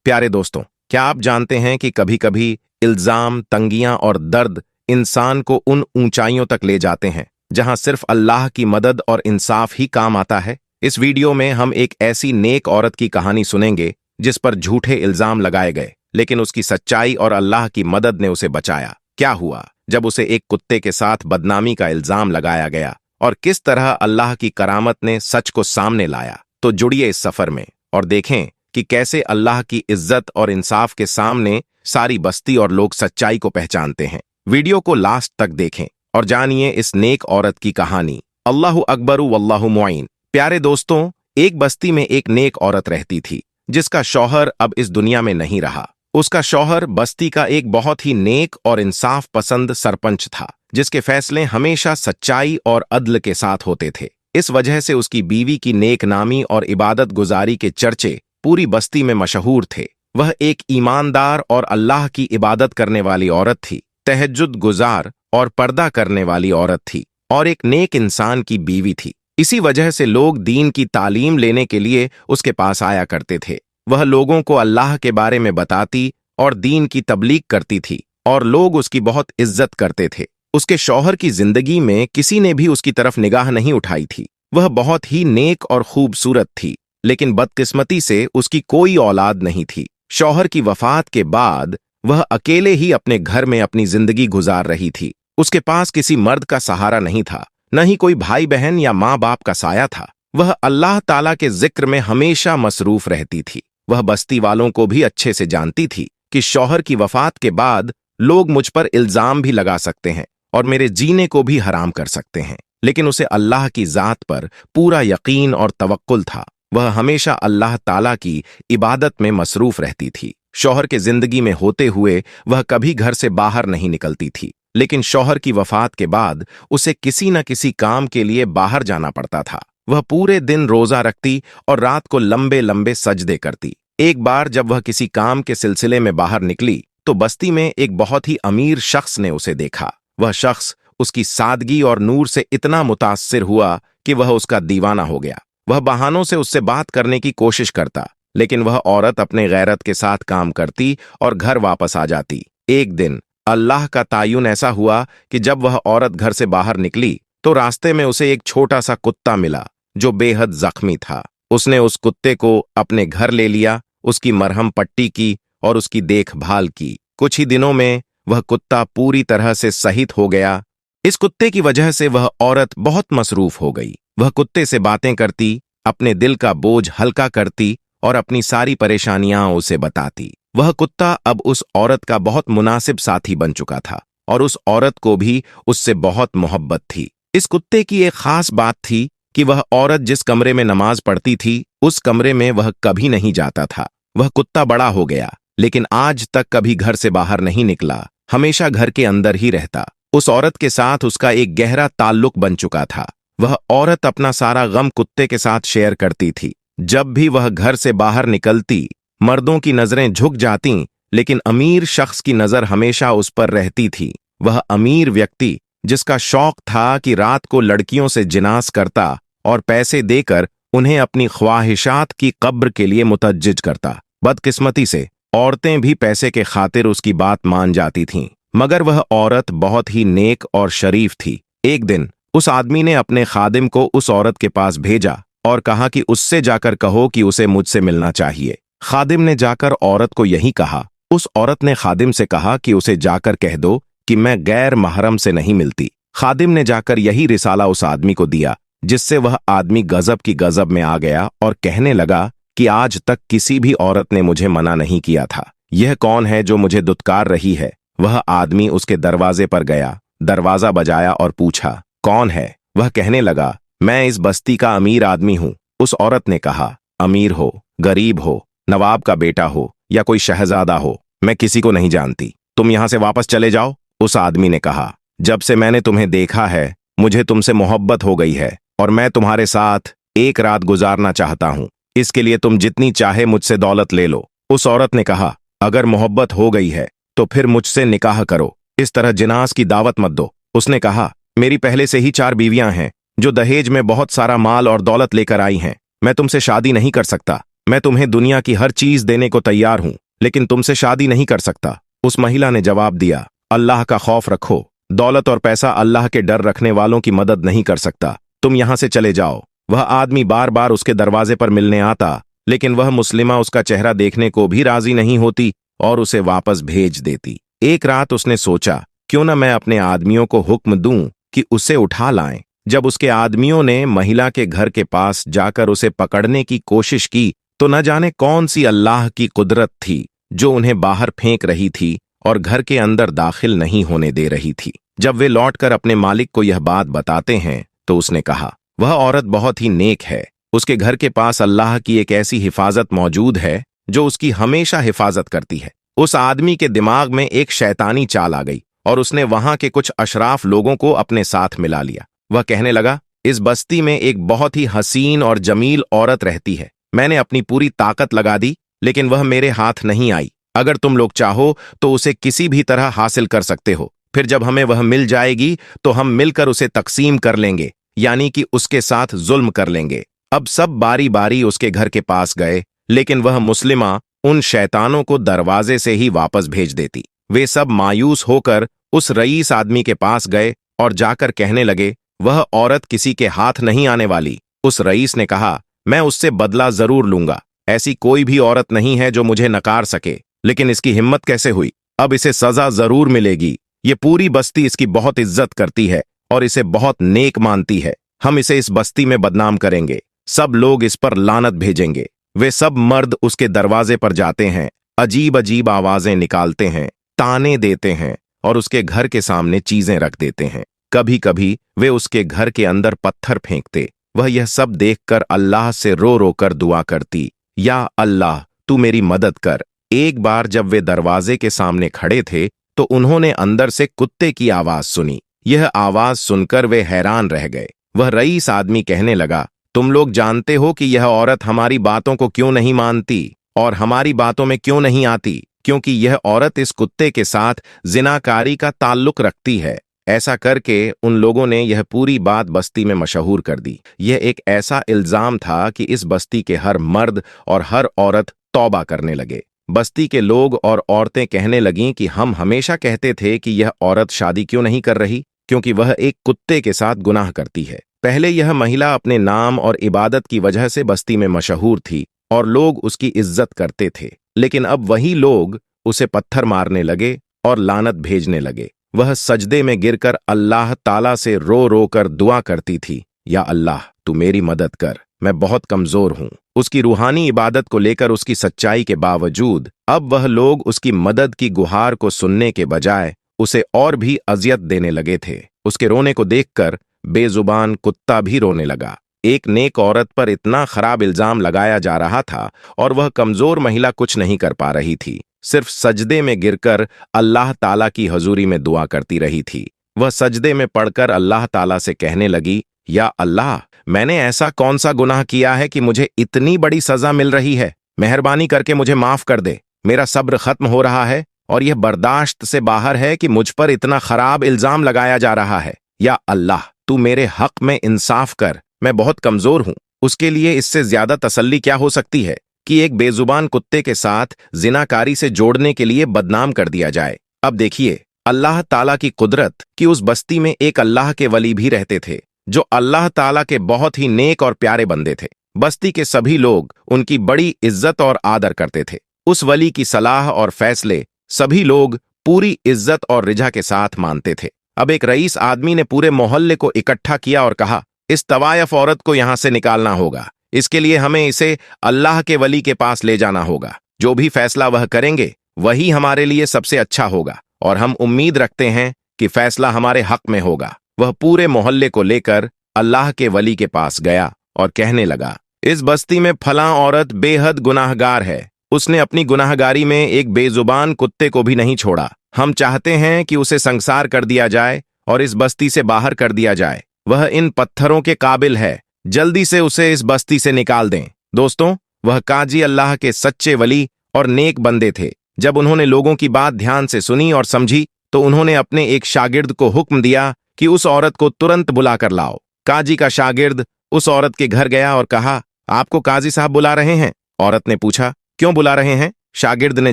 प्यारे दोस्तों, क्या आप जानते हैं कि कभी-कभी इल्जाम, तंगियां और दर्द इंसान को उन ऊंचाइयों तक ले जाते हैं जहां सिर्फ अल्लाह की मदद और इंसाफ ही काम आता है। इस वीडियो में हम एक ऐसी नेक औरत की कहानी सुनेंगे जिस पर झूठे इल्जाम लगाए गए, लेकिन उसकी सच्चाई और अल्लाह की मदद ने उसे बचाया। क्या हुआ जब उसे एक कुत्ते के साथ बदनामी का इल्जाम लगाया गया और किस तरह अल्लाह की करामत ने सच को सामने लाया। तो जुड़िए इस सफर में और देखें कि कैसे अल्लाह की इज्जत और इंसाफ के सामने सारी बस्ती और लोग सच्चाई को पहचानते हैं। वीडियो को लास्ट तक देखें और जानिए इस नेक औरत की कहानी। अल्लाहु अकबरु वल्लाहु मुईन। प्यारे दोस्तों, एक बस्ती में एक नेक औरत रहती थी जिसका शौहर अब इस दुनिया में नहीं रहा। उसका शौहर बस्ती का एक बहुत ही नेक और इंसाफ पसंद सरपंच था, जिसके फैसले हमेशा सच्चाई और अदल के साथ होते थे। इस वजह से उसकी बीवी की नेक नामी और इबादत गुजारी के चर्चे पूरी बस्ती में मशहूर थे। वह एक ईमानदार और अल्लाह की इबादत करने वाली औरत थी, तहज्जुद गुजार और पर्दा करने वाली औरत थी और एक नेक इंसान की बीवी थी। इसी वजह से लोग दीन की तालीम लेने के लिए उसके पास आया करते थे। वह लोगों को अल्लाह के बारे में बताती और दीन की तबलीग करती थी और लोग उसकी बहुत इज्जत करते थे। उसके शौहर की जिंदगी में किसी ने भी उसकी तरफ निगाह नहीं उठाई थी। वह बहुत ही नेक और खूबसूरत थी, लेकिन बदकिस्मती से उसकी कोई औलाद नहीं थी। शौहर की वफात के बाद वह अकेले ही अपने घर में अपनी जिंदगी गुजार रही थी। उसके पास किसी मर्द का सहारा नहीं था, न ही कोई भाई बहन या माँ बाप का साया था। वह अल्लाह ताला के जिक्र में हमेशा मसरूफ रहती थी। वह बस्ती वालों को भी अच्छे से जानती थी कि शौहर की वफात के बाद लोग मुझ पर इल्जाम भी लगा सकते हैं और मेरे जीने को भी हराम कर सकते हैं, लेकिन उसे अल्लाह की जात पर पूरा यकीन और तवक्कुल था। वह हमेशा अल्लाह ताला की इबादत में मसरूफ रहती थी। शौहर के जिंदगी में होते हुए वह कभी घर से बाहर नहीं निकलती थी, लेकिन शौहर की वफात के बाद उसे किसी न किसी काम के लिए बाहर जाना पड़ता था। वह पूरे दिन रोजा रखती और रात को लंबे लंबे सजदे करती। एक बार जब वह किसी काम के सिलसिले में बाहर निकली तो बस्ती में एक बहुत ही अमीर शख्स ने उसे देखा। वह शख्स उसकी सादगी और नूर से इतना मुतासिर हुआ कि वह उसका दीवाना हो गया। वह बहानों से उससे बात करने की कोशिश करता, लेकिन वह औरत अपने गैरत के साथ काम करती और घर वापस आ जाती। एक दिन अल्लाह का तायुन ऐसा हुआ कि जब वह औरत घर से बाहर निकली तो रास्ते में उसे एक छोटा सा कुत्ता मिला जो बेहद जख्मी था। उसने उस कुत्ते को अपने घर ले लिया, उसकी मरहम पट्टी की और उसकी देखभाल की। कुछ ही दिनों में वह कुत्ता पूरी तरह से सहित हो गया। इस कुत्ते की वजह से वह औरत बहुत मसरूफ हो गई। वह कुत्ते से बातें करती, अपने दिल का बोझ हल्का करती और अपनी सारी परेशानियां उसे बताती। वह कुत्ता अब उस औरत का बहुत मुनासिब साथी बन चुका था और उस औरत को भी उससे बहुत मोहब्बत थी। इस कुत्ते की एक खास बात थी कि वह औरत जिस कमरे में नमाज पढ़ती थी उस कमरे में वह कभी नहीं जाता था। वह कुत्ता बड़ा हो गया, लेकिन आज तक कभी घर से बाहर नहीं निकला, हमेशा घर के अंदर ही रहता। उस औरत के साथ उसका एक गहरा ताल्लुक बन चुका था। वह औरत अपना सारा गम कुत्ते के साथ शेयर करती थी। जब भी वह घर से बाहर निकलती, मर्दों की नजरें झुक जातीं, लेकिन अमीर शख्स की नजर हमेशा उस पर रहती थी। वह अमीर व्यक्ति जिसका शौक था कि रात को लड़कियों से जिनास करता और पैसे देकर उन्हें अपनी ख्वाहिशात की कब्र के लिए मुतज्जिज करता। बदकिस्मती से औरतें भी पैसे के खातिर उसकी बात मान जाती थीं, मगर वह औरत बहुत ही नेक और शरीफ थी। एक दिन उस आदमी ने अपने खादिम को उस औरत के पास भेजा और कहा कि उससे जाकर कहो कि उसे मुझसे मिलना चाहिए। खादिम ने जाकर औरत को यही कहा। उस औरत ने खादिम से कहा कि उसे जाकर कह दो कि मैं गैर महरम से नहीं मिलती। खादिम ने जाकर यही रिसाला उस आदमी को दिया, जिससे वह आदमी गजब की गजब में आ गया और कहने लगा कि आज तक किसी भी औरत ने मुझे मना नहीं किया था। यह कौन है जो मुझे दुत्कार रही है? वह आदमी उसके दरवाजे पर गया, दरवाजा बजाया और पूछा, कौन है? वह कहने लगा, मैं इस बस्ती का अमीर आदमी हूं। उस औरत ने कहा, अमीर हो, गरीब हो, नवाब का बेटा हो या कोई शहजादा हो, मैं किसी को नहीं जानती। तुम यहां से वापस चले जाओ। उस आदमी ने कहा, जब से मैंने तुम्हें देखा है मुझे तुमसे मोहब्बत हो गई है और मैं तुम्हारे साथ एक रात गुजारना चाहता हूं। इसके लिए तुम जितनी चाहे मुझसे दौलत ले लो। उस औरत ने कहा, अगर मोहब्बत हो गई है तो फिर मुझसे निकाह करो, इस तरह जिनास की दावत मत दो। उसने कहा, मेरी पहले से ही 4 बीवियां हैं जो दहेज में बहुत सारा माल और दौलत लेकर आई हैं। मैं तुमसे शादी नहीं कर सकता। मैं तुम्हें दुनिया की हर चीज देने को तैयार हूं, लेकिन तुमसे शादी नहीं कर सकता। उस महिला ने जवाब दिया, अल्लाह का खौफ रखो। दौलत और पैसा अल्लाह के डर रखने वालों की मदद नहीं कर सकता। तुम यहां से चले जाओ। वह आदमी बार बार उसके दरवाजे पर मिलने आता, लेकिन वह मुस्लिमा उसका चेहरा देखने को भी राजी नहीं होती और उसे वापस भेज देती। एक रात उसने सोचा, क्यों न मैं अपने आदमियों को हुक्म दूं कि उसे उठा लाएं। जब उसके आदमियों ने महिला के घर के पास जाकर उसे पकड़ने की कोशिश की, तो न जाने कौन सी अल्लाह की कुदरत थी जो उन्हें बाहर फेंक रही थी और घर के अंदर दाखिल नहीं होने दे रही थी। जब वे लौटकर अपने मालिक को यह बात बताते हैं, तो उसने कहा, वह औरत बहुत ही नेक है। उसके घर के पास अल्लाह की एक ऐसी हिफाजत मौजूद है जो उसकी हमेशा हिफाजत करती है। उस आदमी के दिमाग में एक शैतानी चाल आ गई और उसने वहां के कुछ अशराफ लोगों को अपने साथ मिला लिया। वह कहने लगा, इस बस्ती में एक बहुत ही हसीन और जमील औरत रहती है। मैंने अपनी पूरी ताकत लगा दी, लेकिन वह मेरे हाथ नहीं आई। अगर तुम लोग चाहो तो उसे किसी भी तरह हासिल कर सकते हो। फिर जब हमें वह मिल जाएगी तो हम मिलकर उसे तकसीम कर लेंगे, यानी कि उसके साथ जुल्म कर लेंगे। अब सब बारी बारी उसके घर के पास गए, लेकिन वह मुस्लिमा उन शैतानों को दरवाजे से ही वापस भेज देती। वे सब मायूस होकर उस रईस आदमी के पास गए और जाकर कहने लगे, वह औरत किसी के हाथ नहीं आने वाली। उस रईस ने कहा, मैं उससे बदला जरूर लूंगा। ऐसी कोई भी औरत नहीं है जो मुझे नकार सके। लेकिन इसकी हिम्मत कैसे हुई? अब इसे सजा जरूर मिलेगी। ये पूरी बस्ती इसकी बहुत इज्जत करती है और इसे बहुत नेक मानती है। हम इसे इस बस्ती में बदनाम करेंगे। सब लोग इस पर लानत भेजेंगे। वे सब मर्द उसके दरवाजे पर जाते हैं, अजीब अजीब आवाजें निकालते हैं, ताने देते हैं और उसके घर के सामने चीजें रख देते हैं। कभी कभी वे उसके घर के अंदर पत्थर फेंकते। वह यह सब देखकर अल्लाह से रो रो कर दुआ करती, या अल्लाह तू मेरी मदद कर। एक बार जब वे दरवाजे के सामने खड़े थे, तो उन्होंने अंदर से कुत्ते की आवाज सुनी। यह आवाज सुनकर वे हैरान रह गए। वह रईस आदमी कहने लगा, तुम लोग जानते हो कि यह औरत हमारी बातों को क्यों नहीं मानती और हमारी बातों में क्यों नहीं आती? क्योंकि यह औरत इस कुत्ते के साथ जिनाकारी का ताल्लुक रखती है। ऐसा करके उन लोगों ने यह पूरी बात बस्ती में मशहूर कर दी। यह एक ऐसा इल्जाम था कि इस बस्ती के हर मर्द और हर औरत तौबा करने लगे। बस्ती के लोग और औरतें कहने लगीं कि हम हमेशा कहते थे कि यह औरत शादी क्यों नहीं कर रही, क्योंकि वह एक कुत्ते के साथ गुनाह करती है। पहले यह महिला अपने नाम और इबादत की वजह से बस्ती में मशहूर थी और लोग उसकी इज्जत करते थे, लेकिन अब वही लोग उसे पत्थर मारने लगे और लानत भेजने लगे। वह सजदे में गिरकर अल्लाह ताला से रो रो कर दुआ करती थी, या अल्लाह तू मेरी मदद कर, मैं बहुत कमजोर हूं। उसकी रूहानी इबादत को लेकर उसकी सच्चाई के बावजूद अब वह लोग उसकी मदद की गुहार को सुनने के बजाय उसे और भी अजियत देने लगे थे। उसके रोने को देखकर बेजुबान कुत्ता भी रोने लगा। एक नेक औरत पर इतना खराब इल्जाम लगाया जा रहा था और वह कमजोर महिला कुछ नहीं कर पा रही थी, सिर्फ सजदे में गिरकर अल्लाह ताला की हजूरी में दुआ करती रही थी। वह सजदे में पड़कर अल्लाह ताला से कहने लगी, या अल्लाह मैंने ऐसा कौन सा गुनाह किया है कि मुझे इतनी बड़ी सजा मिल रही है? मेहरबानी करके मुझे माफ कर दे। मेरा सब्र खत्म हो रहा है और यह बर्दाश्त से बाहर है कि मुझ पर इतना खराब इल्जाम लगाया जा रहा है। या अल्लाह तू मेरे हक में इंसाफ कर, मैं बहुत कमजोर हूं। उसके लिए इससे ज्यादा तसल्ली क्या हो सकती है कि एक बेजुबान कुत्ते के साथ जिनाकारी से जोड़ने के लिए बदनाम कर दिया जाए। अब देखिए अल्लाह ताला की कुदरत कि उस बस्ती में एक अल्लाह के वली भी रहते थे, जो अल्लाह ताला के बहुत ही नेक और प्यारे बंदे थे। बस्ती के सभी लोग उनकी बड़ी इज्जत और आदर करते थे। उस वली की सलाह और फैसले सभी लोग पूरी इज्जत और रिझा के साथ मानते थे। अब एक रईस आदमी ने पूरे मोहल्ले को इकट्ठा किया और कहा, इस तवायफ औरत को यहां से निकालना होगा। इसके लिए हमें इसे अल्लाह के वली के पास ले जाना होगा। जो भी फैसला वह करेंगे वही हमारे लिए सबसे अच्छा होगा और हम उम्मीद रखते हैं कि फैसला हमारे हक में होगा। वह पूरे मोहल्ले को लेकर अल्लाह के वली के पास गया और कहने लगा, इस बस्ती में फलां औरत बेहद गुनाहगार है। उसने अपनी गुनाहगारी में एक बेजुबान कुत्ते को भी नहीं छोड़ा। हम चाहते हैं कि उसे संसार कर दिया जाए और इस बस्ती से बाहर कर दिया जाए। वह इन पत्थरों के काबिल है। जल्दी से उसे इस बस्ती से निकाल दें। दोस्तों, वह काजी अल्लाह के सच्चे वली और नेक बंदे थे। जब उन्होंने लोगों की बात ध्यान से सुनी और समझी, तो उन्होंने अपने एक शागिर्द को हुक्म दिया कि उस औरत को तुरंत बुलाकर लाओ। काजी का शागिर्द उस औरत के घर गया और कहा, आपको काजी साहब बुला रहे हैं। औरत ने पूछा, क्यों बुला रहे हैं? शागिर्द ने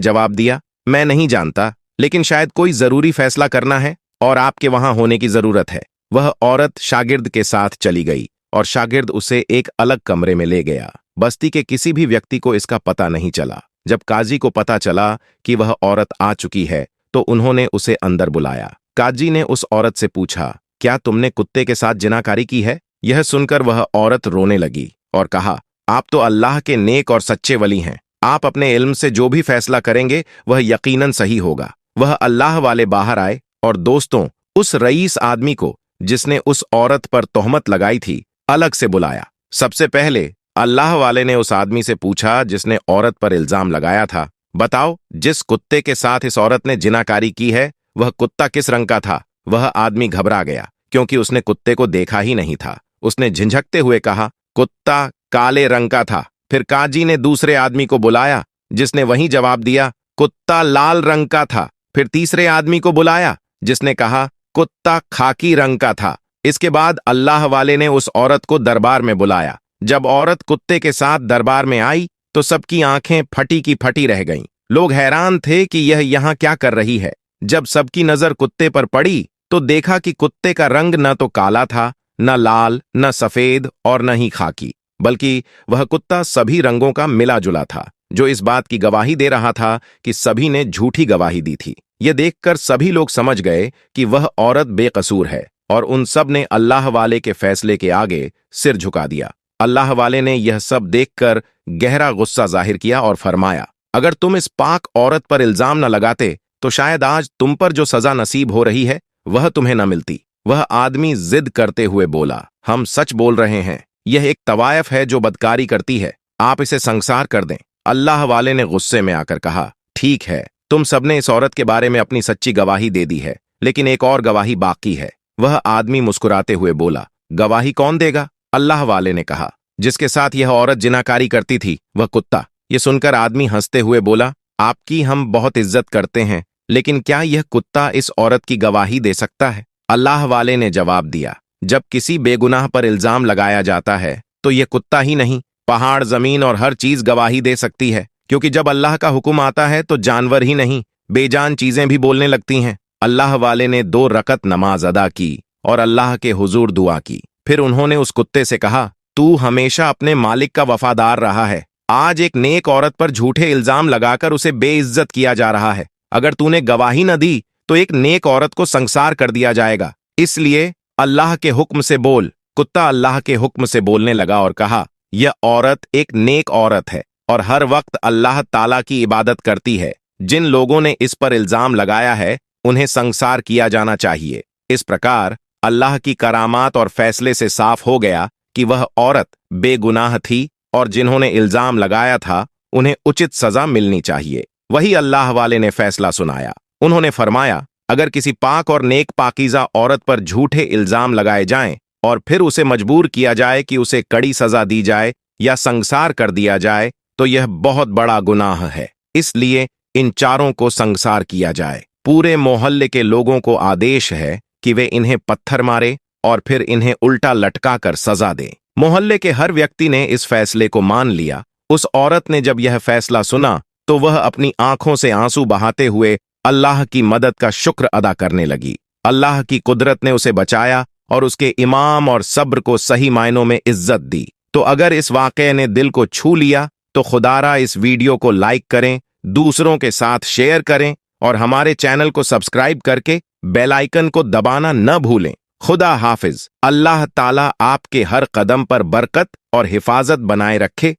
जवाब दिया, मैं नहीं जानता, लेकिन शायद कोई जरूरी फैसला करना है और आपके वहां होने की जरूरत है। वह औरत शागिर्द के साथ चली गई और शागिर्द उसे एक अलग कमरे में ले गया। बस्ती के किसी भी व्यक्ति को इसका पता नहीं चला। जब काजी को पता चला कि वह औरत आ चुकी है तो उन्होंने उसे अंदर बुलाया। काजी ने उस औरत से पूछा, क्या तुमने कुत्ते के साथ जिनाकारी की है? यह सुनकर वह औरत रोने लगी और कहा, आप तो अल्लाह के नेक और सच्चे वली हैं। आप अपने इल्म से जो भी फैसला करेंगे वह यकीनन सही होगा। वह अल्लाह वाले बाहर आए और दोस्तों उस रईस आदमी को जिसने उस औरत पर तोहमत लगाई थी अलग से बुलाया। सबसे पहले अल्लाह वाले ने उस आदमी से पूछा जिसने औरत पर इल्जाम लगाया था, बताओ जिस कुत्ते के साथ इस औरत ने जिनाकारी की है वह कुत्ता किस रंग का था? वह आदमी घबरा गया क्योंकि उसने कुत्ते को देखा ही नहीं था। उसने झिझकते हुए कहा, कुत्ता काले रंग का था। फिर काजी ने दूसरे आदमी को बुलाया जिसने वही जवाब दिया, कुत्ता लाल रंग का था। फिर तीसरे आदमी को बुलाया जिसने कहा, कुत्ता खाकी रंग का था। इसके बाद अल्लाह वाले ने उस औरत को दरबार में बुलाया। जब औरत कुत्ते के साथ दरबार में आई तो सबकी आंखें फटी की फटी रह गईं। लोग हैरान थे कि यह यहाँ क्या कर रही है। जब सबकी नजर कुत्ते पर पड़ी तो देखा कि कुत्ते का रंग न तो काला था, न लाल, न सफेद और न ही खाकी, बल्कि वह कुत्ता सभी रंगों का मिला जुला था, जो इस बात की गवाही दे रहा था कि सभी ने झूठी गवाही दी थी। यह देखकर सभी लोग समझ गए कि वह औरत बेकसूर है और उन सब ने अल्लाह वाले के फैसले के आगे सिर झुका दिया। अल्लाह वाले ने यह सब देखकर गहरा गुस्सा जाहिर किया और फरमाया, अगर तुम इस पाक औरत पर इल्जाम न लगाते तो शायद आज तुम पर जो सजा नसीब हो रही है वह तुम्हें न मिलती। वह आदमी जिद करते हुए बोला, हम सच बोल रहे हैं, यह एक तवायफ है जो बदकारी करती है, आप इसे संसार कर दें। अल्लाह वाले ने गुस्से में आकर कहा, ठीक है, तुम सबने इस औरत के बारे में अपनी सच्ची गवाही दे दी है, लेकिन एक और गवाही बाकी है। वह आदमी मुस्कुराते हुए बोला, गवाही कौन देगा? अल्लाह वाले ने कहा, जिसके साथ यह औरत जिनाकारी करती थी वह कुत्ता। यह सुनकर आदमी हंसते हुए बोला, आपकी हम बहुत इज्जत करते हैं, लेकिन क्या यह कुत्ता इस औरत की गवाही दे सकता है? अल्लाह वाले ने जवाब दिया, जब किसी बेगुनाह पर इल्जाम लगाया जाता है तो यह कुत्ता ही नहीं, पहाड़, जमीन और हर चीज गवाही दे सकती है, क्योंकि जब अल्लाह का हुक्म आता है तो जानवर ही नहीं बेजान चीजें भी बोलने लगती हैं। अल्लाह वाले ने 2 रकत नमाज अदा की और अल्लाह के हुजूर दुआ की। फिर उन्होंने उस कुत्ते से कहा, तू हमेशा अपने मालिक का वफादार रहा है, आज एक नेक औरत पर झूठे इल्जाम लगाकर उसे बेइज्जत किया जा रहा है। अगर तूने गवाही न दी तो एक नेक औरत को संसार कर दिया जाएगा, इसलिए अल्लाह के हुक्म से बोल। कुत्ता अल्लाह के हुक्म से बोलने लगा और कहा, यह औरत एक नेक औरत है और हर वक्त अल्लाह ताला की इबादत करती है। जिन लोगों ने इस पर इल्जाम लगाया है उन्हें संसार किया जाना चाहिए। इस प्रकार अल्लाह की करामात और फैसले से साफ हो गया कि वह औरत बेगुनाह थी और जिन्होंने इल्जाम लगाया था उन्हें उचित सजा मिलनी चाहिए। वही अल्लाह वाले ने फैसला सुनाया। उन्होंने फरमाया, अगर किसी पाक और नेक पाकीज़ा औरत पर झूठे इल्जाम लगाए जाएं और फिर उसे मजबूर किया जाए कि उसे कड़ी सजा दी जाए या संसार कर दिया जाए तो यह बहुत बड़ा गुनाह है। इसलिए इन चारों को संसार किया जाए। पूरे मोहल्ले के लोगों को आदेश है कि वे इन्हें पत्थर मारे और फिर इन्हें उल्टा लटकाकर सजा दें। मोहल्ले के हर व्यक्ति ने इस फैसले को मान लिया। उस औरत ने जब यह फैसला सुना तो वह अपनी आंखों से आंसू बहाते हुए अल्लाह की मदद का शुक्र अदा करने लगी। अल्लाह की कुदरत ने उसे बचाया और उसके इमाम और सब्र को सही मायनों में इज्जत दी। तो अगर इस वाक़ये ने दिल को छू लिया तो खुदारा इस वीडियो को लाइक करें, दूसरों के साथ शेयर करें और हमारे चैनल को सब्सक्राइब करके बेल आइकन को दबाना न भूलें। खुदा हाफिज। अल्लाह ताला आपके हर कदम पर बरकत और हिफाजत बनाए रखे।